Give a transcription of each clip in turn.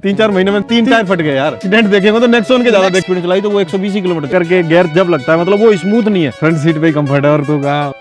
3-4 महीने में 3 टायर फट गए यार। एक्सीडेंट देखेंगे तो नेक्सॉन के ज्यादा स्पीड चलाई तो वो 120 किलोमीटर करके गियर जब लगता है मतलब वो स्मूथ नहीं है। फ्रंट सीट पे कंफर्ट है और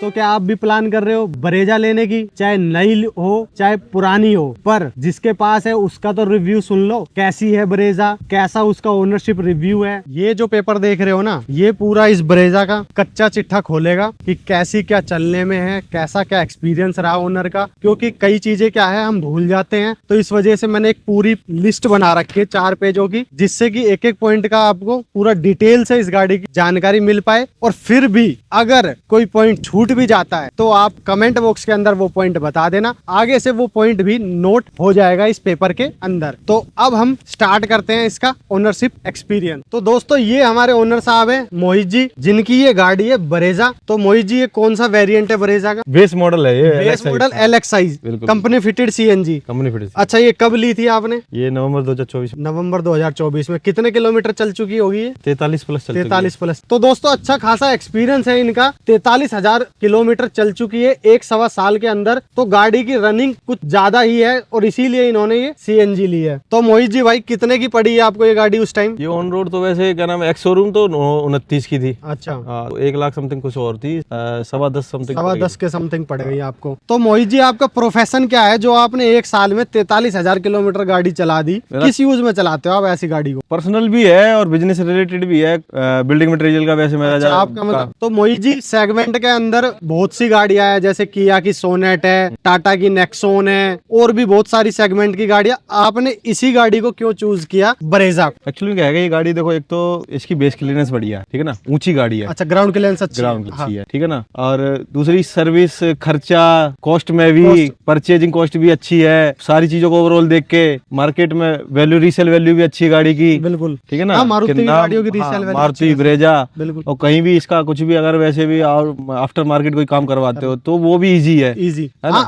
तो क्या आप भी प्लान कर रहे हो ब्रेजा लेने की, चाहे नई हो चाहे पुरानी हो, पर जिसके पास है उसका तो रिव्यू सुन लो, कैसी है ब्रेजा, कैसा उसका ओनरशिप रिव्यू है। ये जो पेपर देख रहे हो ना, ये पूरा इस ब्रेजा का कच्चा चिट्ठा खोलेगा कि कैसी क्या चलने में है, कैसा क्या एक्सपीरियंस रहा ओनर का, क्योंकि कई चीजें क्या है हम भूल जाते हैं। तो इस वजह से मैंने एक पूरी लिस्ट बना रखी है 4 पेजों की, जिससे कि एक एक पॉइंट का आपको पूरा डिटेल से इस गाड़ी की जानकारी मिल पाए। और फिर भी अगर कोई पॉइंट छूट भी जाता है तो आप कमेंट बॉक्स के अंदर वो पॉइंट बता देना, आगे से वो पॉइंट भी नोट हो जाएगा इस पेपर के अंदर। तो अब हम स्टार्ट करते हैं इसका ओनरशिप एक्सपीरियंस। तो दोस्तों ये हमारे ओनर साहब है मोहित जी, जिनकी ये गाड़ी है ब्रेजा। तो मोहित जी ये कौन सा वेरिएंट है ब्रेजा का? बेस मॉडल है ये, base model LXi company fitted CNG। Company fitted. अच्छा ये कब ली थी आपने? ये नवंबर 2024। नवंबर 2024 में। कितने किलोमीटर चल चुकी होगी ये? 43 प्लस चल 43 प्लस। तो दोस्तों अच्छा खासा एक्सपीरियंस है इनका, 43,000 किलोमीटर चल चुकी है 1-1.25 साल के अंदर। तो गाड़ी की रनिंग कुछ ज्यादा ही है और इसीलिए इन्होंने ये CNG ली है। तो मोहित जी भाई कितने की पड़ी है आपको ये गाड़ी उस टाइम? ये ऑन रोड तो वैसे क्या नाम है, एक्स शोरूम तो 29 की थी। अच्छा। 1 लाख समथिंग कुछ और थी, 10.25 समथिंग, 10.25 के समथिंग पड़ गई आपको। तो मोहित जी आपका प्रोफेशन क्या है जो आपने 1 साल में 43,000 किलोमीटर गाड़ी चला दी? किस यूज में चलाते हो आप ऐसी गाड़ी को? पर्सनल भी है और बिजनेस रिलेटेड भी है, बिल्डिंग मटेरियल का वैसे मेरा आपका मतलब। तो मोहित जी सेगमेंट के अंदर बहुत सी गाड़ियां हैं, जैसे किया की सोनेट है, टाटा की नेक्सॉन है, और भी बहुत सारी सेगमेंट की गाड़ियां। आपने इसी गाड़ी को क्यों चूज किया ब्रेजा? एक्चुअली क्या है, ये गाड़ी देखो, एक तो इसकी बेस क्लीयरेंस बढ़िया है, ठीक है ना, ऊंची गाड़ी है। अच्छा ग्राउंड क्लियरेंस अच्छी है, ठीक है ना। और दूसरी सर्विस खर्चा कॉस्ट में भी, परचेजिंग कॉस्ट भी अच्छी है। सारी चीजों को ओवरऑल देख के मार्केट में वैल्यू, रीसेल वैल्यू भी अच्छी है गाड़ी की, बिल्कुल, ठीक है ना। मारुति की गाड़ियों की रीसेल वैल्यू, मारुति ब्रेजा, बिल्कुल। और कहीं भी इसका कुछ भी अगर वैसे भी आफ्टर मार्केट कोई काम करवाते हो तो वो भी इजी है,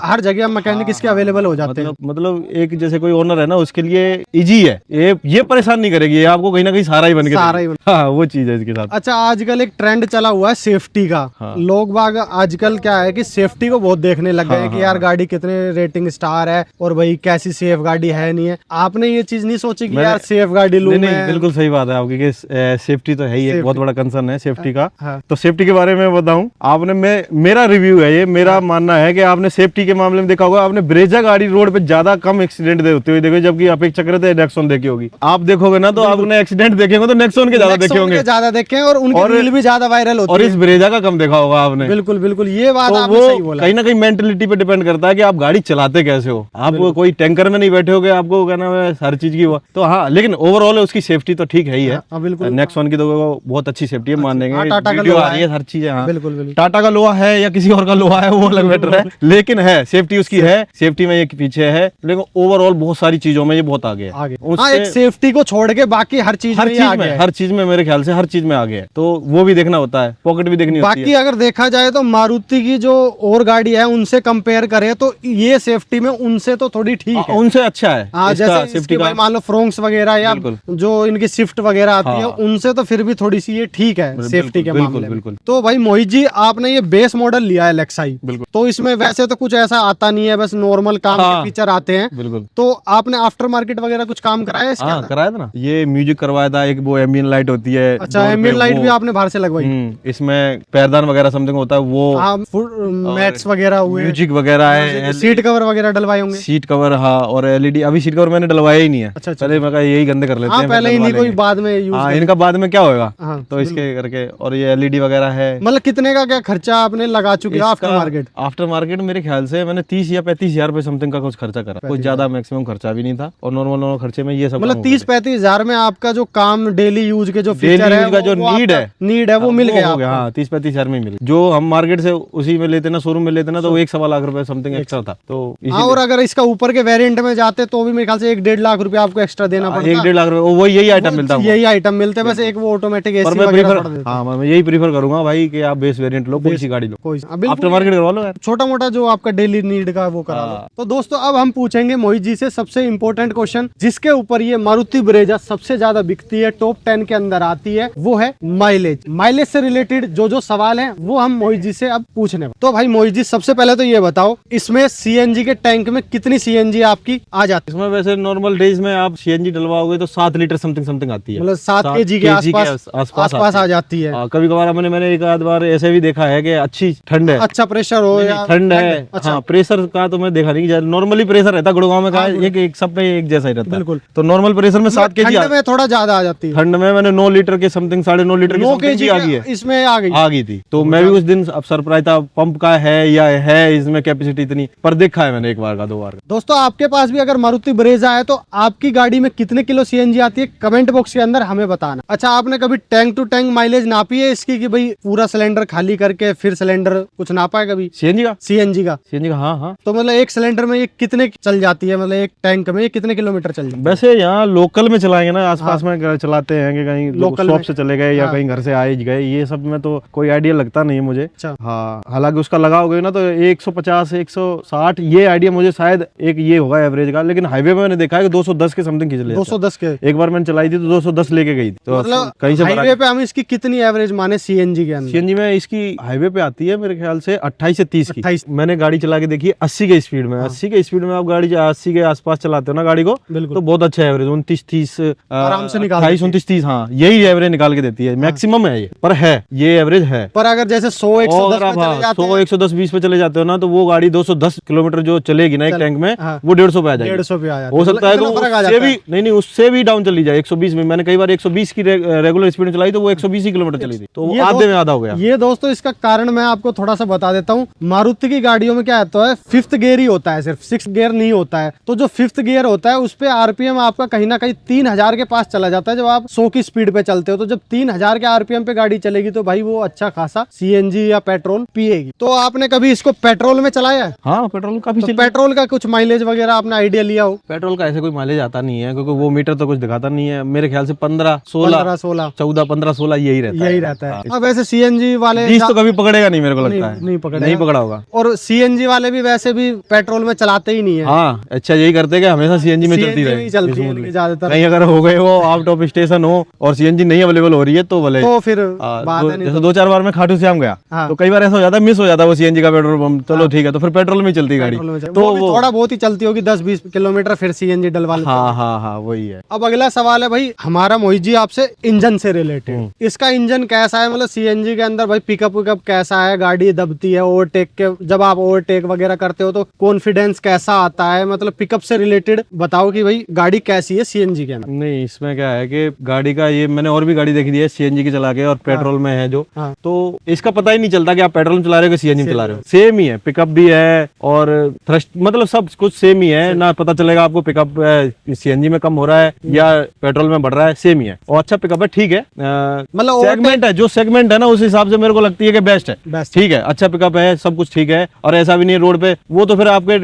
हर जगह मैकेनिक इसके अवेलेबल हो जाते हैं। मतलब एक जैसे कोई ओनर है ना उसके लिए इजी है, ये परेशान नहीं करेगी, ये आपको कहीं ना कहीं सहारा ही बन के वो चीज है इसके साथ। अच्छा आजकल एक ट्रेंड चला हुआ है सेफ्टी का। लोग बाग आजकल क्या है कि सेफ्टी को बहुत देखने लग गए हैं कि यार गाड़ी कितने रेटिंग स्टार है और भाई कैसी सेफ गाड़ी है नहीं है। आपने ये चीज नहीं सोची कि यार सेफ गाड़ी लूं? नहीं, बिल्कुल सही बात है आपकी कि सेफ्टी तो है ही, एक बहुत बड़ा कंसर्न है सेफ्टी का। तो सेफ्टी के बारे में बताऊं, आपने मेरा रिव्यू है ये, मेरा मानना है कि आपने सेफ्टी के मामले में देखा होगा, आपने ब्रेजा गाड़ी रोड पे ज्यादा कम एक्सीडेंट होते हुए देखे, जबकि अपेक्षाकृत नेक्सॉन देखी होगी। आप देखोगे ना तो आपने एक्सीडेंट देखेंगे तो नेक्सॉन के ज्यादा देखे होंगे, ज्यादा देखे और उनकी रील भी ज्यादा वायरल होती है, और इस ब्रेजा का कम देखा होगा आपने। बिल्कुल बिल्कुल, ये बात आपने सही बोला। कहीं ना कहीं मेंटलिटी पे डिपेंड करता है कि आप गाड़ी चलाते कैसे हो। आप कोई टैंकर में नहीं बैठे होगे, आपको क्या नाम है हर चीज की तो हाँ, लेकिन ओवरऑल उसकी सेफ्टी तो ठीक है ही है। नेक्सॉन की तो बहुत अच्छी सेफ्टी है, मान लेंगे, वीडियो आ रही है, हर चीज है। बिल्कुल, टाटा का लोहा है या किसी और का लोहा है वो अलग मैटर है, लेकिन है सेफ्टी उसकी है, सेफ्टी में ये पीछे है, लेकिन ओवरऑल बहुत सारी चीजों में ये बहुत आगे है। एक सेफ्टी को छोड़ के बाकी हर चीज में मेरे ख्याल से हर चीज में आगे है, तो वो भी देखना होता है, पॉकेट भी देखनी होती है। बाकी अगर देखा जाए तो मारुति की जो और गाड़ी है उनसे कंपेयर करें तो ये सेफ्टी में उनसे तो थोड़ी ठीक है, उनसे अच्छा है। जैसे सेफ्टी का मान लो फ्रोंक्स वगैरह या जो इनकी शिफ्ट वगैरह आती है उनसे तो फिर भी थोड़ी सी ये ठीक है सेफ्टी के मामले में। तो भाई मोहित जी आपने ये बेस मॉडल लिया है LXi, तो इसमें वैसे तो कुछ ऐसा आता नहीं है, बस नॉर्मल काम के फीचर आते हैं। बिल्कुल। तो आपने आफ्टर मार्केट वगैरह कुछ काम कराया है? कराया था ना, ये म्यूजिक करवाया था, एक वो एम्बिएंट लाइट होती है। अच्छा एम्बिएंट लाइट भी आपने बाहर से लगवाई? इसमें पैरदान वगैरह समथिंग होता है, वो मैट्स वगैरह हुए, म्यूजिक वगैरह है, सीट कवर वगैरह डलवाए होंगे? सीट कवर हाँ, और LED। अभी सीट कवर मैंने डलवाया ही नहीं है। अच्छा, पहले मैं यही गंदे कर लेते हैं, पहले इन्हीं को बाद में यूज। इनका बाद में क्या होगा, तो इसके करके। और ये LED वगैरह है। मतलब कितने का क्या खर्चा आपने लगा चुके हैं आफ्टर मार्केट? आफ्टर मार्केट मेरे ख्याल से मैंने 30 या 35 हजार समथिंग का कुछ खर्चा करा, कुछ ज्यादा मैक्सिमम खर्चा भी नहीं था, और नॉर्मल खर्चे में ये सब। मतलब 30-35 हजार में आपका जो काम डेली यूज के जो फीचर है, जो नीड है वो मिल गया। हाँ 30-35 हजार में मिल, जो हम मार्केट से उसी में लेते ना, शोरूम में लेते ना, तो 1-1.25 लाख रुपए समथिंग एक्स्ट्रा था। तो और अगर इसका ऊपर के वेरिएंट में जाते तो भी मेरे ख्याल से 1-1.5 लाख रुपए आपको एक्स्ट्रा देना पड़ता। 1-1.5 लाख रुपए वो यही आइटम मिलता है, यही आइटम मिलते हैं, बस एक वो ऑटोमेटिक एसी वगैरह। हाँ मैं यही प्रीफर करूंगा भाई कि आप बेस वेरिएंट लो, कोई सी गाड़ी लो, आफ्टर मार्केट करवा लो, छोटा मोटा जो आपका डेली नीड का वो करा लो। तो दोस्तों अब हम पूछेंगे मोहित जी से सबसे इम्पोर्टेंट क्वेश्चन, जिसके ऊपर ये मारुति ब्रेजा सबसे ज्यादा बिकती है, टॉप 10 के अंदर आती है, वो है माइलेज। माइलेज से रिलेटेड जो सवाल है वो हम मोहित जी से अब पूछने। तो भाई मोहित जी सबसे पहले तो ये बताओ, इसमें CNG के टैंक में कितनी CNG आपकी आ जाती है? इसमें वैसे नॉर्मल वोल्टेज में आप सीएनजी डलवाओगे तो 7 लीटर समथिंग आती है, मतलब 7 केजी के आसपास आ जाती है। कभी कभार मैंने एक आध बार ऐसे भी देखा है कि अच्छी ठंड है, अच्छा प्रेशर हो या ठंड है। हाँ, प्रेशर का तो मैं देखा नहीं, नॉर्मली प्रेशर रहता गुड़गांव में, एक सब पे एक जैसा ही रहता है। बिल्कुल। तो नॉर्मल प्रेशर में 7 केजी में थोड़ा ज्यादा आ जाती है। ठंड में मैंने 9 लीटर के समथिंग 9.5 लीटर की समथिंग आ गई है, इसमें आ गई थी। तो मैं भी उस दिन अब सरप्राइज था, पंप का है या है इसमें कैपेसिटी इतनी, पर देखा है मैंने एक बार का 2 बार। दोस्तों आपके पास भी अगर मारुति ब्रेजा है तो आपकी गाड़ी में कितने किलो सीएनजी आती है कमेंट बॉक्स के अंदर हमें बताना। अच्छा, आपने कभी टैंक टू टैंक माइलेज नापी है इसकी कि भाई पूरा सिलेंडर खाली करके फिर सिलेंडर कुछ नापा है कभी? सीएनजी का हाँ। तो मतलब एक सिलेंडर में ये कितने चल जाती है, मतलब एक टैंक में ये कितने किलोमीटर चल जाती है? वैसे यहाँ लोकल में चलाएंगे ना, आसपास में चलाते हैं कि कहीं लोकल शॉप से चले गए या कहीं घर से आए गए, ये सब में तो कोई आइडिया लगता नहीं है मुझे। हाँ, हालांकि उसका लगाओगे ना तो 150 160 ये आइडिया मुझे शायद एक ये होगा एवरेज का, लेकिन हाईवे में मैंने देखा है कि 210 के समथिंग खींच ले। 210 के एक बार मैंने चलाई थी तो 210 लेके गई, तो मतलब कहीं से हाईवे पे हम इसकी कितनी एवरेज माने सीएनजी के अंदर? सीएनजी में इसकी हाईवे पे आती है मेरे ख्याल से 28 से 30 की। मैंने गाड़ी चला के देखी 80 के स्पीड में। 80 के स्पीड में आप गाड़ी 80 के आसपास चलाते हो ना गाड़ी को, तो बहुत अच्छा एवरेज 29-30 आराम से निकाल 28-29-30 हाँ, यही एवरेज निकाल के देती है। मैक्सिमम है ये, पर है ये एवरेज है। पर अगर जैसे 100-110-120 पे चले जाते हो ना तो वो गाड़ी 210 किलोमीटर जो चलेगी ना एक टैंक में, वो 150 पे आ जाएगी। 150 पे आ जाएगी। हो सकता है उससे भी नहीं, उससे भी डाउन चली जाए 120 में। मैंने कई बार 120 की रेगुलर स्पीड में चलाई तो वो 120 ही किलोमीटर चली थी, तो वो आधे में आधा हो गया। ये दोस्तों इसका कारण मैं आपको थोड़ा सा बता देता हूँ। मारुति की गाड़ियों में क्या होता है, 5th गियर ही होता है, सिर्फ 6th गियर नहीं होता है। तो जो 5th गियर होता है उस पे आरपीएम आपका कहीं ना कहीं 3000 के पास चला जाता है जब आप 100 की स्पीड पे चलते हो। तो जब 3000 के आरपीएम पे गाड़ी चलेगी तो भाई वो अच्छा खासा सीएनजी या पेट्रोल पिएगी। तो आपने कभी इसको पेट्रोल में चलाया है? हाँ, पेट्रोल काफी। तो पेट्रोल का कुछ माइलेज वगैरह आपने आइडिया लिया हो? पेट्रोल का ऐसे कोई माइलेज आता नहीं है क्योंकि वो मीटर तो कुछ दिखाता नहीं है। मेरे ख्याल से 15-16 14 15-16 यही रहता है। अब वैसे सीएनजी वाले 20 तो कभी पकड़ेगा नहीं, मेरे को लगता है नहीं पकड़ा होगा। और सीएनजी वाले भी वैसे भी पेट्रोल में चलाते ही नहीं है। हाँ, अच्छा यही करते हैं कि हमेशा सीएनजी में चलती रहे ज्यादातर। कहीं अगर हो गए वो आउट ऑफ स्टेशन हो और सीएनजी नहीं अवेलेबल हो रही है तो बोले तो फिर जैसे 2-4 बार में खाटू श्याम गया तो कई बार ऐसा हो जाता है, मिस हो जाता है वो सीएनजी का पेट्रोल पंप। चलो ठीक है, तो फिर पेट्रोल में चलती गाड़ी, तो थोड़ा बहुत ही चलती होगी 10-20 किलोमीटर, फिर सीएनजी डलवा लेते। हाँ, वही है। अब अगला सवाल है भाई हमारा मोहित जी आपसे इंजन से रिलेटेड। इसका इंजन कैसा है, मतलब सीएनजी के अंदर भाई पिकअप कैसा है, गाड़ी दबती है ओवरटेक के, जब आप ओवरटेक वगैरह करते हो तो कॉन्फिडेंस कैसा आता है, मतलब पिकअप से रिलेटेड बताओ कि भाई गाड़ी कैसी है सीएनजी के अंदर। नहीं, इसमें क्या है कि गाड़ी का ये मैंने और भी गाड़ी देखी है सीएनजी की चला के और पेट्रोल में है जो, तो इसका पता ही नहीं चलता कि आप पेट्रोल में चला रहे हो कि सीएनजी में चला रहे हो। सेम ही है, पिकअप भी है और थ्रस्ट मतलब सब कुछ सेम ही है ना। पता चलेगा आपको पिकअप सीएनजी में कम हो रहा है या पेट्रोल में बढ़ रहा है, सेम ही है। और अच्छा पिकअप है, ठीक है, मतलब सेगमेंट है, जो सेगमेंट है ना उस हिसाब से मेरे को लगती है कि बेस्ट है, ठीक है, अच्छा पिकअप है, सब कुछ ठीक है। और ऐसा भी नहीं है रोड पे, वो तो फिर आपके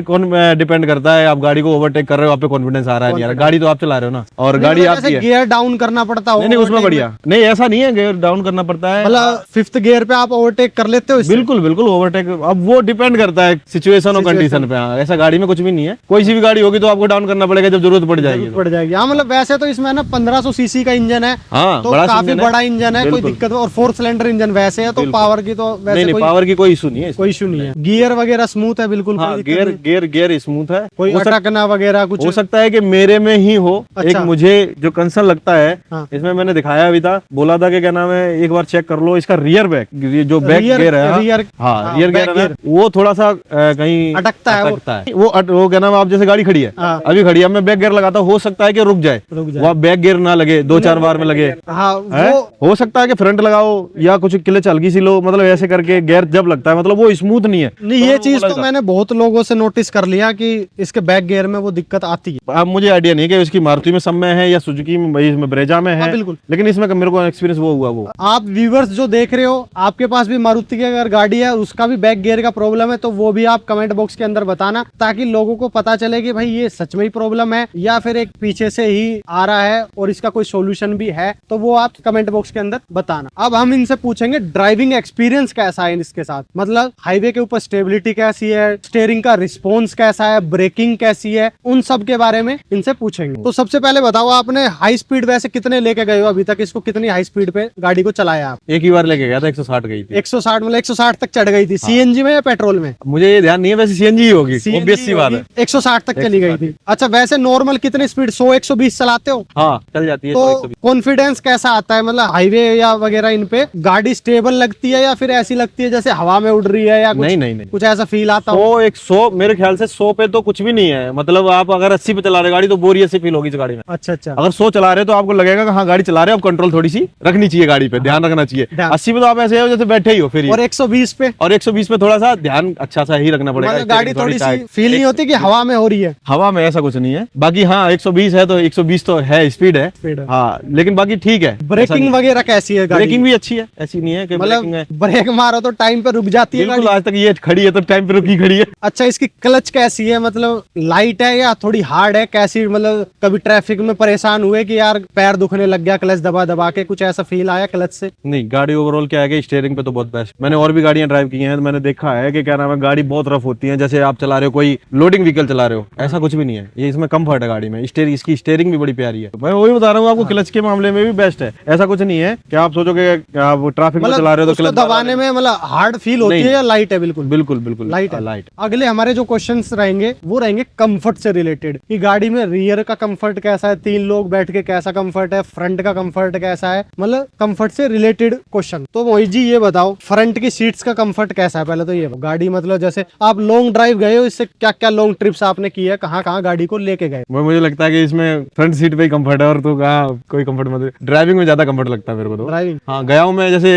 डिपेंड करता है, आप गाड़ी को ओवरटेक कर रहे हो, आप पे कॉन्फिडेंस आ रहा है नहीं आ रहा, गाड़ी तो आप चला रहे हो ना, और गाड़ी आपकी है। गियर डाउन करना पड़ता है? नहीं, उसमें बढ़िया नहीं, ऐसा नहीं है गियर डाउन करना पड़ता है, मतलब 5th गियर पे आप ओवरटेक कर लेते हो? बिल्कुल ओवरटेक। अब वो डिपेंड करता है सिचुएशन और कंडीशन पे। ऐसा गाड़ी में कुछ भी नहीं है, कोई सी भी गाड़ी होगी तो आपको डाउन करना पड़ेगा जब जरूरत पड़ जाएगी। हाँ, मतलब वैसे तो इसमें ना 1500 सीसी का इंजन है, तो काफी बड़ा इंजन है, कोई दिक्कत। और 4 सिलेंडर इंजन वैसे है, तो पावर की तो वैसे पावर की कोई इशू नहीं है, कोई इशू नहीं है। गियर वगैरह स्मूथ है बिल्कुल? गियर स्मूथ है, कोई अटकना वगैरह कुछ हो सकता है कि मेरे में ही हो। एक मुझे जो कंसर्न लगता है इसमें, मैंने दिखाया भी था, बोला था कि क्या नाम है, एक बार चेक कर लो इसका रियर बैक, जो बैक गियर है, रियर गियर है, वो थोड़ा सा कहीं अटकता है। वो क्या नाम है, आप जैसे गाड़ी खड़ी है, अभी खड़ी है, मैं बैक गियर लगाता हूँ, हो सकता है कि रुक जाए, वहाँ बैक गियर ना लगे, 2-4 बार में लगे। हो सकता है कि फ्रंट लगाओ या कुछ क्लच हल्की सी लो, मतलब ऐसे करके गियर जब लगता है, मतलब वो स्मूथ नहीं है। नहीं, ये चीज तो मैंने बहुत लोगों से नोटिस कर लिया कि इसके बैक गियर में वो दिक्कत आती है। अब मुझे आइडिया नहीं है कि इसकी मारुति में सब में है या सुजुकी में ब्रेजा में है, बिल्कुल, लेकिन इसमें मेरे को एक्सपीरियंस वो हुआ। वो आप व्यूवर्स जो देख रहे हो, आपके पास भी मारुति की अगर गाड़ी है, उसका भी बैक गियर का प्रॉब्लम है, तो वो भी आप कमेंट बॉक्स के अंदर बताना, ताकि लोगों को पता चले कि भाई ये सच में ही प्रॉब्लम है या फिर एक पीछे से ही आ रहा है और इसका कोई सोल्यूशन भी है, तो वो आप कमेंट बॉक्स बॉक्स के अंदर बताना। अब हम इनसे पूछेंगे ड्राइविंग एक्सपीरियंस कैसा है इसके साथ, मतलब हाईवे के ऊपर स्टेबिलिटी कैसी है, स्टीयरिंग का रिस्पॉन्स कैसा है, ब्रेकिंग कैसी है, उन सब के बारे में इनसे पूछेंगे। तो सबसे पहले बताओ, आपने हाई स्पीड वैसे कितने लेके गए हो अभी तक, इसको कितनी हाई स्पीड पे गाड़ी को चलाया आप? एक ही बार लेके गया था, 160 गई थी। 160 मतलब 160 तक चढ़ गई थी। सीएनजी में या पेट्रोल में? मुझे ये ध्यान नहीं है, वैसे सीएनजी ही होगी, ऑब्वियस सी बात है। 160 तक चली गई थी। अच्छा, वैसे नॉर्मल कितनी स्पीड, 100-120 चलाते हो? हाँ, चल जाती है। तो कॉन्फिडेंस कैसा आता है, मतलब हाईवे या वगैरह इन पे गाड़ी स्टेबल लगती है या फिर ऐसी लगती है जैसे हवा में उड़ रही है, या कुछ नहीं कुछ ऐसा फील आता हो? 100 मेरे ख्याल से 100 पे तो कुछ भी नहीं है, मतलब आप अगर 80 पे चला रहे गाड़ी तो बोरियत से फील होगी इस गाड़ी में। अच्छा अच्छा। अगर 100 चला रहे तो आपको लगेगा कि हाँ गाड़ी चला रहे हो, अब कंट्रोल थोड़ी सी रखनी चाहिए गाड़ी पे, ध्यान रखना चाहिए। 80 पे तो आप ऐसे हो जैसे बैठे ही हो फिर। और 120 पे? और 120 पे थोड़ा सा ध्यान अच्छा सा ही रखना पड़ेगा, मतलब गाड़ी थोड़ी सी फील नहीं होती कि हवा में हो रही है? हवा में ऐसा कुछ नहीं है, बाकी हाँ 120 है तो 120 तो है, स्पीड है हाँ, लेकिन बाकी ठीक है। ब्रेकिंग वगैरह कैसी है गाड़ी? ब्रेकिंग भी अच्छी है, ऐसी नहीं है कि ब्रेकिंग है, ब्रेक मारो तो टाइम पे रुक जाती है गाड़ी? आज तक ये खड़ी है तो टाइम पे रुकी खड़ी है। अच्छा, इसकी क्लच कैसी है, मतलब लाइट है या थोड़ी हार्ड है, कैसी, मतलब कभी ट्रैफिक में परेशान हुए कि यार पैर दुखने लग गया क्लच दबा दबा के, कुछ ऐसा फील आया क्लच से? नहीं, गाड़ी ओवरऑल क्या है कि स्टीयरिंग पे तो बहुत बेस्ट। मैंने और भी गाड़ियां ड्राइव की हैं तो मैंने देखा है कि क्या नाम है, गाड़ी बहुत रफ होती है, जैसे आप चला रहे हो कोई लोडिंग व्हीकल चला रहे हो, ऐसा कुछ भी नहीं है। ये इसमें कंफर्ट है गाड़ी में, इसकी स्टीयरिंग भी बड़ी प्यारी है। मैं वही बता रहा हूँ आपको, क्लच के मामले में भी बेस्ट है। ऐसा कुछ नहीं है कि आप सोचोगे आप ट्रैफिक में चला रहे हो तो क्लच दबाने में मतलब हार्ड फील होती है या लाइट है? बिल्कुल बिल्कुल बिल्कुल लाइट है। लाइट। अगले हमारे जो क्वेश्चंस रहेंगे वो रहेंगे कंफर्ट से रिलेटेड, कि गाड़ी में रियर का कंफर्ट कैसा है, 3 लोग बैठ के कैसा कंफर्ट है, फ्रंट का कंफर्ट कैसा है, मतलब कंफर्ट से रिलेटेड क्वेश्चन। तो मोहित जी ये बताओ, फ्रंट की सीट्स का कंफर्ट कैसा है? पहले तो ये गाड़ी, मतलब जैसे आप लॉन्ग ड्राइव गए हो, इससे क्या क्या लॉन्ग ट्रिप्स आपने की है, कहाँ कहाँ गाड़ी को लेके गए? मुझे लगता है कि इसमें फ्रंट सीट पे ही कंफर्ट है, और तो कहाँ कोई कंफर्ट मतलब ड्राइविंग में ज्यादा कंफर्ट लगता है मेरे को तो। ड्राइविंग हाँ, गया हूँ मैं, जैसे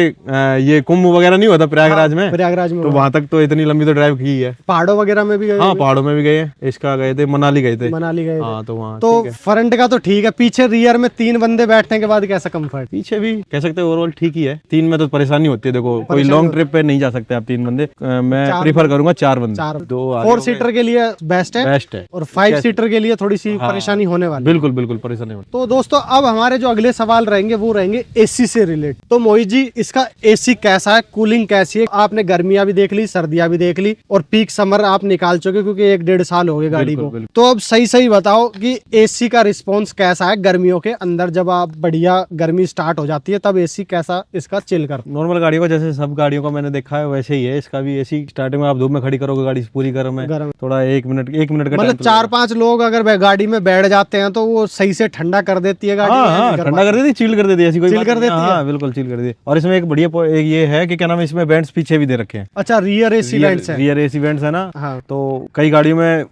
ये कुंभ वगैरह नहीं होता प्रयागराज में, तो वहां तक तो इतनी लंबी तो ड्राइव की है। पहाड़ों वगैरह में भी गए? हाँ, पहाड़ों में भी गए, इसका गए थे, मनाली गए थे। मनाली गए हाँ, तो वहाँ तो फ्रंट का तो ठीक है, पीछे रियर में 3 बंदे बैठने के बाद कैसा कंफर्ट? पीछे भी कह सकते हैं ओवरऑल ठीक ही है। 3 में तो परेशानी होती है, देखो कोई लॉन्ग ट्रिप पे नहीं जा सकते आप 3 बंदे, मैं प्रीफर करूंगा 4 बंदे। 4 सीटर के लिए बेस्ट है, और 5 सीटर के लिए थोड़ी सी परेशानी होने वाली। बिल्कुल बिल्कुल परेशानी होती। तो दोस्तों, अब हमारे जो अगले सवाल रहेंगे वो रहेंगे एसी से रिलेटेड। तो मोहित जी, इसका एसी कैसा है, कूलिंग कैसी है? आपने गर्मियां भी देख ली, सर्दियां भी देख ली, और पीक समर आप निकाल चुके क्योंकि 1-1.5 साल हो गए गाड़ी को। तो अब सही बताओ कि एसी का रिस्पॉन्स कैसा है गर्मियों के अंदर, जब आप बढ़िया गर्मी स्टार्ट हो जाती है तब एसी कैसा इसका चिल कर? नॉर्मल गाड़ियों का जैसे सब गाड़ियों का मैंने देखा है वैसे ही है, इसका भी एसी स्टार्टिंग में आप धूप में खड़ी करोगे गाड़ी पूरी गर्म है, थोड़ा 1 मिनट का मतलब 4-5 लोग अगर गाड़ी में बैठ जाते हैं तो वो सही से ठंडा कर देती है गाड़ी। हाँ, ठंडा कर देती, चिल कर देती है, ऐसी कोई चिल कर देती है। बिल्कुल चिल कर देती है। और इसमें एक बढ़िया एक ये है कि क्या नाम है, इसमें वेंट्स पीछे भी दे रखे हैं। अच्छा, रियर एसी वेंट्स है? रियर एसी वेंट्स है ना। हाँ। तो कई गाड़ियों में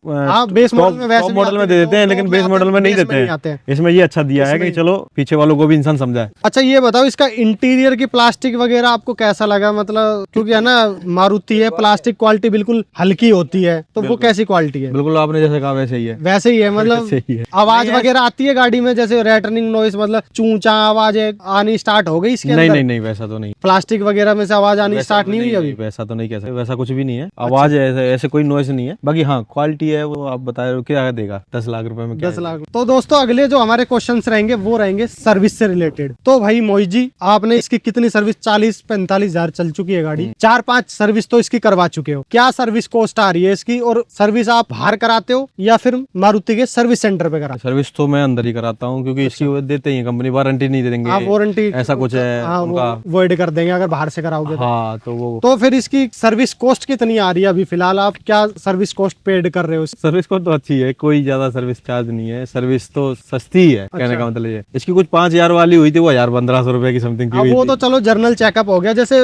बेस मॉडल में वैसे मॉडल में दे देते हैं, लेकिन बेस मॉडल में नहीं देते हैं। इसमें ये अच्छा दिया है कि चलो पीछे वालों को भी इंसान समझाए। अच्छा, ये बताओ इसका इंटीरियर की प्लास्टिक वगैरह आपको कैसा लगा, मतलब क्योंकि है ना मारुति है, प्लास्टिक क्वालिटी बिल्कुल हल्की होती है, तो वो कैसी क्वालिटी है? बिल्कुल आपने जैसे कहा वैसे ही है। वैसे ही है, मतलब आवाज वगैरह आती है गाड़ी में, जैसे रेटनिंग नॉइस, मतलब चूंचा आवाज आनी स्टार्ट हो गई इसके अंदर? नहीं, वैसा तो नहीं। प्लास्टिक वगैरह में से आवाज आनी स्टार्ट नहीं हुई अभी? वैसा तो नहीं कह सकते, वैसा कुछ भी नहीं है। आवाज ऐसे कोई नॉइस नहीं है। बाकी हाँ, क्वालिटी है वो आप बता रहे हो, क्या देगा 10 लाख रुपए में? 10 लाख। तो दोस्तों, अगले जो हमारे क्वेश्चंस रहेंगे वो रहेंगे सर्विस से रिलेटेड। तो भाई मोहित जी, आपने इसकी कितनी सर्विस, 40-45 हजार चल चुकी है गाड़ी, 4-5 सर्विस तो इसकी करवा चुके हो। क्या सर्विस कॉस्ट आ रही है इसकी, और सर्विस आप बाहर कराते हो या फिर मारुति के सर्विस सेंटर पे कराते? सर्विस तो मैं अंदर ही कराता हूँ, क्योंकि इसकी देते ही कंपनी, वारंटी नहीं दे देंगे। वारंटी ऐसा कुछ है उनका, वॉइड कर देंगे अगर बाहर से कराओगे। हाँ, तो वो तो फिर इसकी सर्विस कॉस्ट कितनी आ रही है अभी फिलहाल, आप क्या सर्विस कॉस्ट पेड कर रहे हो? सर्विस कॉस्ट तो अच्छी है, कोई ज्यादा सर्विस चार्ज नहीं है, सर्विस तो सस्ती है। कहने का मतलब ये, इसकी कुछ 5000 वाली हुई थी, वो 1500 रुपए की समथिंग की हुई वो थी। तो चलो जर्नल चेकअप हो गया, जैसे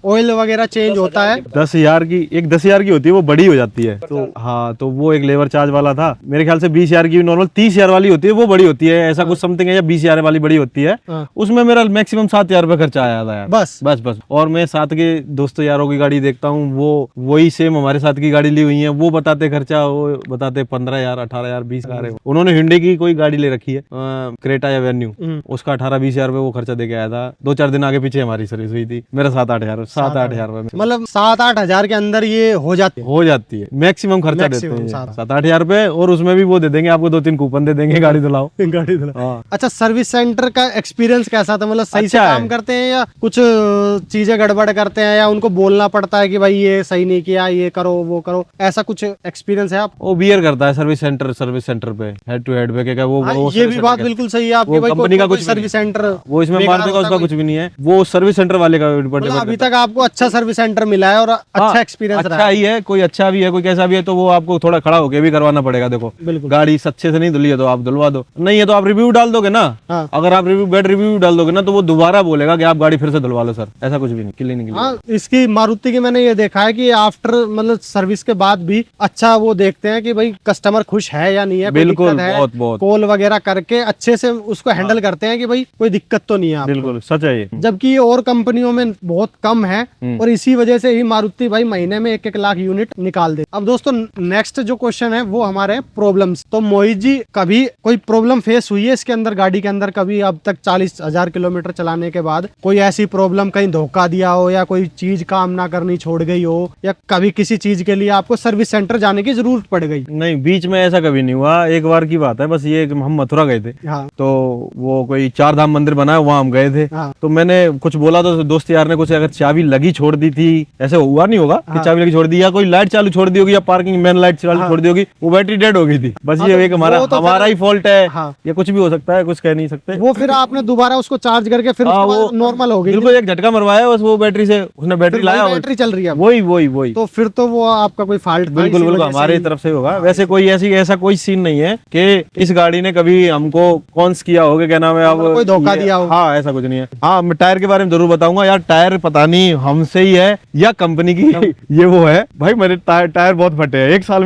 ऑयल वगैरह चेंज होता है। 10,000 की, एक 10,000 की होती है, वो बड़ी हो जाती है। तो हाँ, तो वो एक लेबर चार्ज वाला था। मेरे ख्याल से 20,000 की नॉर्मल 30,000 वाली होती है, वो बड़ी होती है, ऐसा कुछ समथिंग है, या 20,000 वाली बड़ी होती है। उसमें मेरा मैक्सिमम 7,000 रुपए खर्चा आया था यार, बस। और मैं साथ के दोस्तों यारों की गाड़ी देखता हूँ, वो वही सेम हमारे साथ की गाड़ी ली हुई है, वो बताते खर्चा, वो बताते 15,000, 18,000, 20,000। उन्होंने हिंडे की कोई गाड़ी ले रखी है, क्रेटा या वेन्यू, उसका 18-20,000 रुपए वो खर्चा दे के आया था। 2-4 दिन आगे पीछे हमारी सर्विस हुई थी। मेरा 7-8 हजार रुपए, मतलब 7-8 हजार के अंदर ये हो जाती है। मैक्सिमम खर्चा देते हैं 7-8 हजार रुपए, और उसमें भी वो दे देंगे आपको 2-3 कूपन दे देंगे, गाड़ी धुलाओ। अच्छा, सर्विस सेंटर का एक्सपीरियंस कैसा साथ है? मतलब सही से अच्छा है। काम करते हैं या कुछ चीजें गड़बड़ करते हैं, या उनको बोलना पड़ता है कि भाई ये सही नहीं किया, ये करो वो करो, ऐसा कुछ एक्सपीरियंस है आप? वो बियर करता है सर्विस सेंटर पे हेड टू हेड पे, क्या वो हाँ, वो ये service भी center बात के- बिल्कुल सही है आपकी वो भाई। कंपनी का कुछ भी सर्विस सेंटर वो इसमें बेकार मार देगा, होता उसका है कुछ भी नहीं है, वो सर्विस सेंटर वाले का मतलब डिपेंड अभी करता तक आपको अच्छा सर्विस सेंटर मिला है और है। अच्छा एक्सपीरियंस रहा अच्छा है। ही है, कोई अच्छा भी है कोई कैसा भी है, तो वो आपको थोड़ा खड़ा होके भी करवाना पड़ेगा। देखो बिल्कुल। गाड़ी अच्छे से नहीं धुली है तो आप धुलवा दो, नहीं है तो आप रिव्यू डाल दोगे ना। हाँ। अगर आप बैड रिव्यू डाल दोगे ना तो वो दोबारा बोलेगा कि आप गाड़ी फिर से धुलवा लो सर, ऐसा कुछ भी नहीं, क्लीन नहीं। हाँ, इसकी मारुति की मैंने ये देखा है कि आफ्टर मतलब सर्विस के बाद भी अच्छा वो देखते हैं कि भाई कस्टमर खुश है या नहीं है, कोई बिल्कुल, दिक्कत है, बहुत। कॉल वगैरह करके अच्छे से उसको हैंडल करते हैं कि भाई कोई दिक्कत तो नहीं है आपको। बिल्कुल सच है ये। जबकि ये और कंपनियों में बहुत कम है, और इसी वजह से ही मारुति भाई महीने में 1-1 लाख यूनिट निकाल दे। अब दोस्तों नेक्स्ट जो क्वेश्चन है वो हमारे प्रॉब्लम्स। तो मोहित जी कभी कोई प्रॉब्लम फेस हुई है इसके अंदर, गाड़ी के अंदर कभी अब तक 40,000 किलोमीटर चलाने के बाद कोई ऐसी प्रॉब्लम, कहीं धोखा दिया हो या कोई चीज काम ना करनी छोड़ गई हो, या कभी किसी चीज के लिए आपको सर्विस सेंटर जाने की जरूरत पड़ गई? नहीं, बीच में ऐसा कभी नहीं हुआ, एक बार की बात है बस ये कि हम मथुरा गए थे। हाँ तो वो कोई 4 धाम मंदिर बना है वहां हम गए थे। हाँ। तो मैंने कुछ बोला तो दोस्त यार ने कुछ अगर चाबी लगी छोड़ दी थी, ऐसे हुआ नहीं होगा कि चाबी लगी छोड़ दी, या कोई लाइट चालू छोड़ दी होगी या पार्किंग मेन लाइट चालू छोड़ दी होगी, वो बैटरी डेड हो गई थी। बस हाँ, ये तो एक हमारा वो तो हमारा फिर- ही फॉल्ट है, हाँ। या कुछ भी हो सकता है, कुछ कह नहीं सकते। वो फिर आपने दोबारा उसको चार्ज करके फिर हाँ, उसके बाद वो नॉर्मल हो गई? बिल्कुल एक झटका मरवाया बस, वो बैटरी से उसने बैटरी फिर लाया वही बैटरी चल रही है अब? वही तो फिर तो वो आपका कोई फॉल्ट था, बिल्कुल इसी बिल्कुल वजह से हमारी ही- तरफ से होगा। वैसे कोई ऐसा कोई सीन नहीं है कि इस गाड़ी ने कभी हमको कॉन्स किया होगा, क्या नाम है अब, कोई धोखा ये- दिया हो। हाँ ऐसा कुछ नहीं है। हाँ मैं टायर के बारे में जरूर बताऊंगा यार, टायर पता नहीं हमसे ही है या कंपनी की ये वो है भाई, मेरे टायर बहुत फटे हैं। एक साल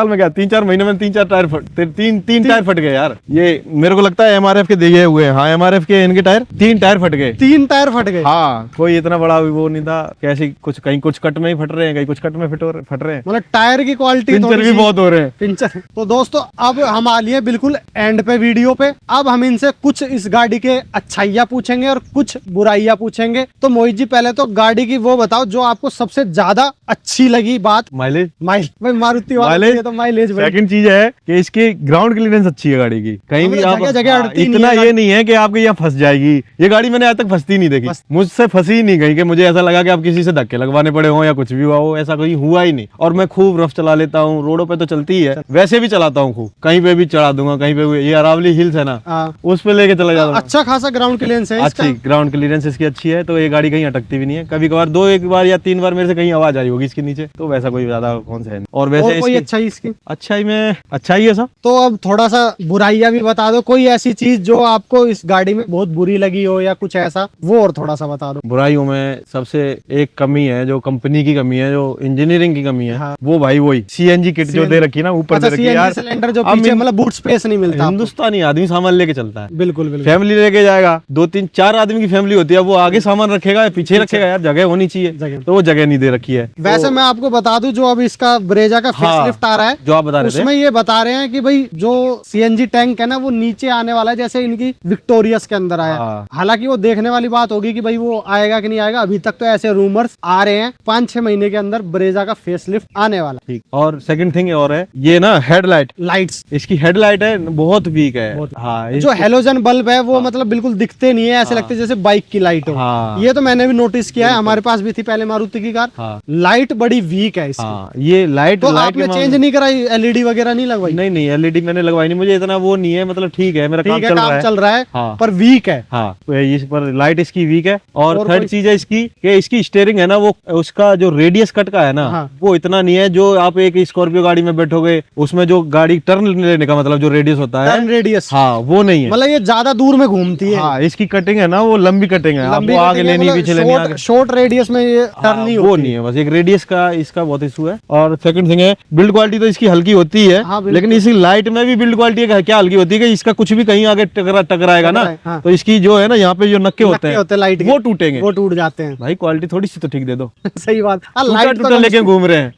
में क्या 3-4 महीने में 3-4 टायर तीन टायर फट गए यार। ये मेरे को लगता है MRF के दिए हुए हैं। हाँ MRF के इनके टायर 3 टायर फट गए। 3 टायर फट गए? हाँ कोई इतना बड़ा वो नहीं था, कैसी कुछ कहीं कुछ कट में ही फट रहे हैं, कहीं कुछ कट में फट रहे हैं। मतलब टायर की क्वालिटी पिंचर भी बहुत हो रहे हैं। पिंचर। तो दोस्तों अब हम आ लिए बिल्कुल एंड पे वीडियो पे। अब हम इनसे कुछ इस गाड़ी के अच्छाइयाँ पूछेंगे और कुछ बुराइयां पूछेंगे। तो मोहित जी पहले तो गाड़ी की वो बताओ जो आपको सबसे ज्यादा अच्छी लगी बात। माइलेज भाई मारुति वाले तो माइलेज भाई। सेकंड चीज है कि इसकी ग्राउंड क्लियरेंस अच्छी है गाड़ी की, कहीं भी आप जगह अड़ती नहीं इतना है ये नहीं है कि आपकी यहाँ फंस जाएगी। ये गाड़ी मैंने आज तक फंसती नहीं देखी, मुझसे फंसी ही नहीं गई कि मुझे ऐसा लगा कि आप किसी से धक्के लगवाने पड़े हो या कुछ भी हुआ हो, ऐसा कोई हुआ ही नहीं। और मैं खूब रफ चला लेता हूँ, रोडों पे तो चलती ही है, वैसे भी चलाता हूँ खूब, कहीं पे भी चढ़ा दूंगा, कहीं पे ये अरावली हिल्स है ना उस पे लेके चला जाता हूँ। अच्छा खासा ग्राउंड क्लियरेंस है इसका। अच्छी ग्राउंड क्लियरेंस इसकी अच्छी है, तो ये गाड़ी कहीं अटकती भी नहीं है। कभी कभार 2-1 बार या 3 बार मेरे से कहीं आवाज आई होगी इसके नीचे, तो वैसा कोई ज्यादा कौन सा है नहीं। और वैसे और कोई इसकी अच्छाई इसकी? अच्छाई में अच्छा ही है सब। तो अब थोड़ा सा बुराइयां भी बता दो, कोई ऐसी चीज जो आपको इस गाड़ी में बहुत बुरी लगी हो या कुछ ऐसा, वो और थोड़ा सा बता दो। बुराइयों में सबसे एक कमी है, जो कंपनी की कमी है, जो इंजीनियरिंग की कमी है। हाँ। वो भाई वही CNG किट जो दे रखी है ना ऊपर अच्छा, दे रखी है यार। सिलेंडर जो हम पीछे मतलब बूट स्पेस नहीं मिलता आपको। हिंदुस्तानी आदमी सामान लेके चलता है, बिल्कुल बिल्कुल। फैमिली लेके जाएगा, 2-3-4 आदमी की फैमिली होती है, वो आगे सामान रखेगा या पीछे रखेगा यार, जगह होनी चाहिए, तो वो जगह नहीं दे रखी है। वैसे मैं आपको बता दूं जो अब इसका ब्रेजा का फेसलिफ्ट आ रहा है, जो आप बता रहे थे, उसमें ये बता रहे हैं कि भाई जो CNG टैंक है ना वो नीचे आने वाला है, जैसे इनकी विक्टोरियस के अंदर आया। हाँ। हालांकि वो देखने वाली बात होगी कि भाई वो आएगा कि नहीं आएगा। अभी तक तो ऐसे रूमर्स आ रहे हैं 5-6 महीने के अंदर ब्रेजा का फेसलिफ्ट आने वाला। ठीक। और सेकंड थिंग और है ये ना हेडलाइट, लाइट्स इसकी हेडलाइट है बहुत वीक है। हाँ जो हेलोजन बल्ब है वो मतलब बिल्कुल दिखते नहीं है, ऐसे लगते जैसे बाइक की लाइट हो। हाँ। ये तो मैंने भी नोटिस किया है, हमारे पास भी थी पहले मारुति की कार। हाँ। लाइट बड़ी वीक है इसकी। हाँ ये लाइट तो आपने चेंज नहीं कराई, LED वगैरह नहीं लगवाई? नहीं LED मैंने लगवाई नहीं, मुझे इतना वो नहीं है, मतलब ठीक है मेरा काम ठीक है, चल काम रहा है। चल रहा है हाँ। पर वीक है। हाँ तो इस पर लाइट इसकी वीक है। और और थर्ड कोई- चीज है इसकी कि इसकी स्टीयरिंग है ना, वो उसका जो रेडियस कट का है ना, हाँ। वो इतना नहीं है। जो आप एक स्कॉर्पियो गाड़ी में बैठोगे उसमें जो गाड़ी टर्न लेने का मतलब जो रेडियस होता है, टर्न रेडियस, हाँ वो नहीं है। मतलब ये ज्यादा दूर में घूमती है। हाँ इसकी कटिंग है ना वो लंबी कटिंग है, आपको आगे लेनी पीछे लेनी आगे। शॉर्ट रेडियस में ये टर्न हाँ, नहीं वो होती। नहीं है, बस एक रेडियस का इसका बहुत इशू है। और सेकंड थिंग है बिल्ड क्वालिटी तो इसकी हल्की होती है। हाँ, बिल्कुल। लेकिन इसी लाइट में भी बिल्ड क्वालिटी क्या हल्की होती है कि इसका कुछ भी कहीं आगे टकराएगा ना, हाँ। तो इसकी जो है ना यहाँ पे जो नक्के होते हैं लाइट वो टूटेंगे, वो टूट जाते हैं। भाई क्वालिटी थोड़ी सी तो ठीक दे दो। सही बात। लाइट टूटा लेके घूम रहे हैं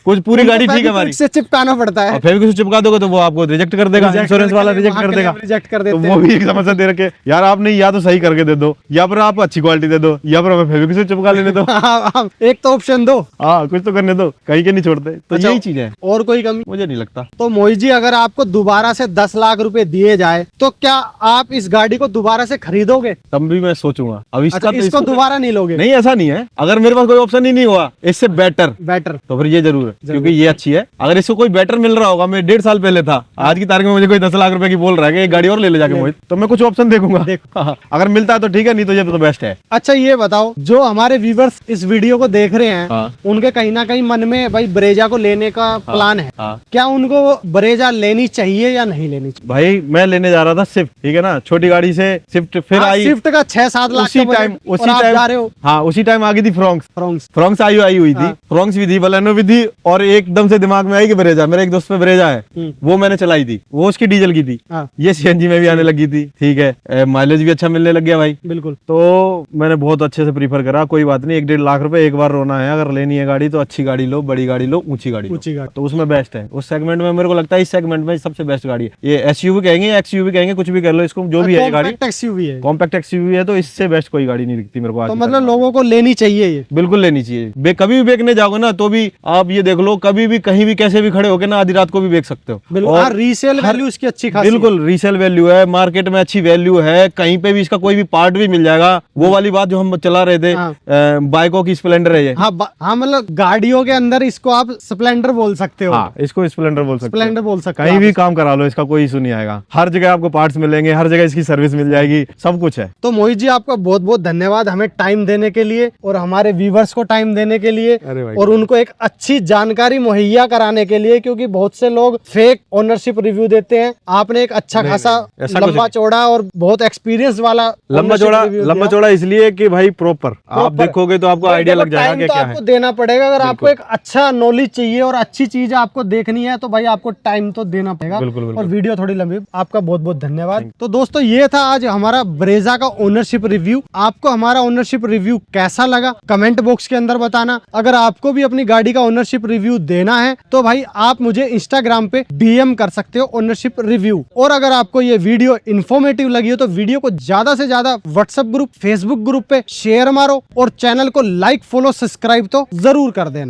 कुछ पूरी गाड़ी ठीक है हमारी, से चिपकाना पड़ता है। और फेविक्विक से चिपका दोगे तो वो आपको रिजेक्ट कर देगा, इंश्योरेंस वाला रिजेक्ट कर देगा। रिजेक्ट कर तो देते वो हैं। भी एक समस्या दे रखे यार, आपने या तो सही करके दे दो या फिर आप अच्छी क्वालिटी दे दो या फिर हमें फेविक्विक से चिपका लेने दो। हाँ, एक तो ऑप्शन दो। हाँ कुछ तो करने दो, कहीं के नहीं छोड़ते। तो अच्छा, यही चीज है, और कोई कमी? मुझे नहीं लगता। तो मोहित जी अगर आपको दोबारा से 10 लाख रुपए दिए जाए तो क्या आप इस गाड़ी को दोबारा दोबारा से खरीदोगे? तब भी मैं सोचूंगा। अब इसका अच्छा, तो इसको दोबारा नहीं लोगे? नहीं, ऐसा नहीं है। अगर मेरे पास कोई ऑप्शन ही नहीं हुआ इससे बेटर तो फिर ये जरूर है, क्योंकि ये अच्छी है। अगर इसको कोई बेटर मिल रहा होगा, मैं 1.5 साल पहले था, आज की तारीख में मुझे कोई 10 लाख रुपए की बोल रहा है कि एक गाड़ी और ले जाके मोहित, तो मैं कुछ ऑप्शन देखूंगा। अगर मिलता है तो ठीक है, नहीं तो ये तो बेस्ट है। अच्छा ये बताओ, जो हमारे व्यूवर्स इस वीडियो को देख रहे हैं, उनके कहीं ना कहीं मन में भाई ब्रेजा को लेने का प्लान है, क्या उनको ब्रेजा लेनी चाहिए या नहीं लेनी चाहिए? भाई मैं लेने जा रहा था स्विफ्ट, ठीक है ना, छोटी गाड़ी से स्विफ्ट, फिर आई स्विफ्ट का 6-7 लाख उसी टाइम जा रहे हो। हाँ, उसी टाइम आ गई थी फ्रोंक्स आई हुई थी, फ्रोंक्स भी थी, बलेनो भी थी, और एकदम से दिमाग में आई कि ब्रेजा, मेरे एक दोस्त पे ब्रेजा है, वो मैंने चलाई थी, वो उसकी डीजल की थी, ये सीएनजी में भी आने लगी थी, ठीक है, माइलेज भी अच्छा मिलने लग गया भाई। बिल्कुल। तो मैंने बहुत अच्छे से प्रीफर करा, कोई बात नहीं, 1-1.5 लाख रुपए एक बार रोना है। अगर लेनी है गाड़ी तो अच्छी गाड़ी लो, बड़ी गाड़ी लो, ऊंची गाड़ी तो उसमें बेस्ट है। उस सेगमेंट में मेरे को लगता है इस सेगमेंट में सबसे बेस्ट गाड़ी है। ये एसयूवी कहेंगे, एक्सयूवी कहेंगे, कुछ भी कर लो इसको, जो भी है गाड़ी कॉम्पैक्ट एक्सयूवी है, तो इससे बेस्ट कोई गाड़ी नहीं दिखती मेरे को। तो मतलब लोगों को लेनी चाहिए, ये बिल्कुल लेनी चाहिए। कभी भी बेचने जाओगे ना तो भी आप ये देख लो, कभी भी कहीं भी कैसे भी खड़े होके ना आधी रात को भी बेच सकते हो। और रीसेल वैल्यू इसकी अच्छी खासी है। बिल्कुल रीसेल वैल्यू है, मार्केट में अच्छी वैल्यू है, कहीं पे भी इसका कोई भी पार्ट भी मिल जाएगा। वो वाली बात जो हम चला रहे थे, बाइकों की स्प्लेंडर है ये। हाँ, मतलब गाड़ियों के अंदर इसको आप स्प्लेंडर बोल सकते हो। हाँ, इसको स्प्लेंडर बोल सकते हो। कहीं भी काम करा लो, इसका कोई इशू नहीं आएगा। हर जगह आपको पार्ट्स मिलेंगे, हर जगह इसकी सर्विस मिल जाएगी, सब कुछ है। तो मोहित जी आपका बहुत बहुत धन्यवाद हमें टाइम देने के लिए और हमारे व्यूवर्स को टाइम देने के लिए, और उनको एक अच्छी जानकारी मुहैया कराने के लिए, क्योंकि बहुत से लोग फेक ओनरशिप रिव्यू देते हैं। आपने एक अच्छा खासा लंबा चौड़ा और बहुत एक्सपीरियंस वाला लंबा चौड़ा इसलिए कि भाई प्रॉपर आप देखोगे तो आपको आइडिया लग जाएगा कि क्या है। आपको देना पड़ेगा। अगर आपको एक अच्छा नॉलेज चाहिए और अच्छी चीज आपको देखनी है तो भाई आपको टाइम तो देना पड़ेगा। और वीडियो थोड़ी लंबी, आपका बहुत बहुत धन्यवाद। तो दोस्तों ये था आज हमारा ब्रेजा का ओनरशिप रिव्यू। आपको हमारा ओनरशिप रिव्यू कैसा लगा कमेंट बॉक्स के अंदर बताना। अगर आपको भी अपनी गाड़ी का ओनरशिप रिव्यू देना है तो भाई आप मुझे इंस्टाग्राम पे डीएम कर सकते हो ओनरशिप रिव्यू। और अगर आपको ये वीडियो इन्फॉर्मेटिव लगी हो तो वीडियो को ज्यादा से ज्यादा व्हाट्सएप ग्रुप, फेसबुक ग्रुप पे शेयर मारो और चैनल को लाइक, फॉलो, सब्सक्राइब तो जरूर कर देना।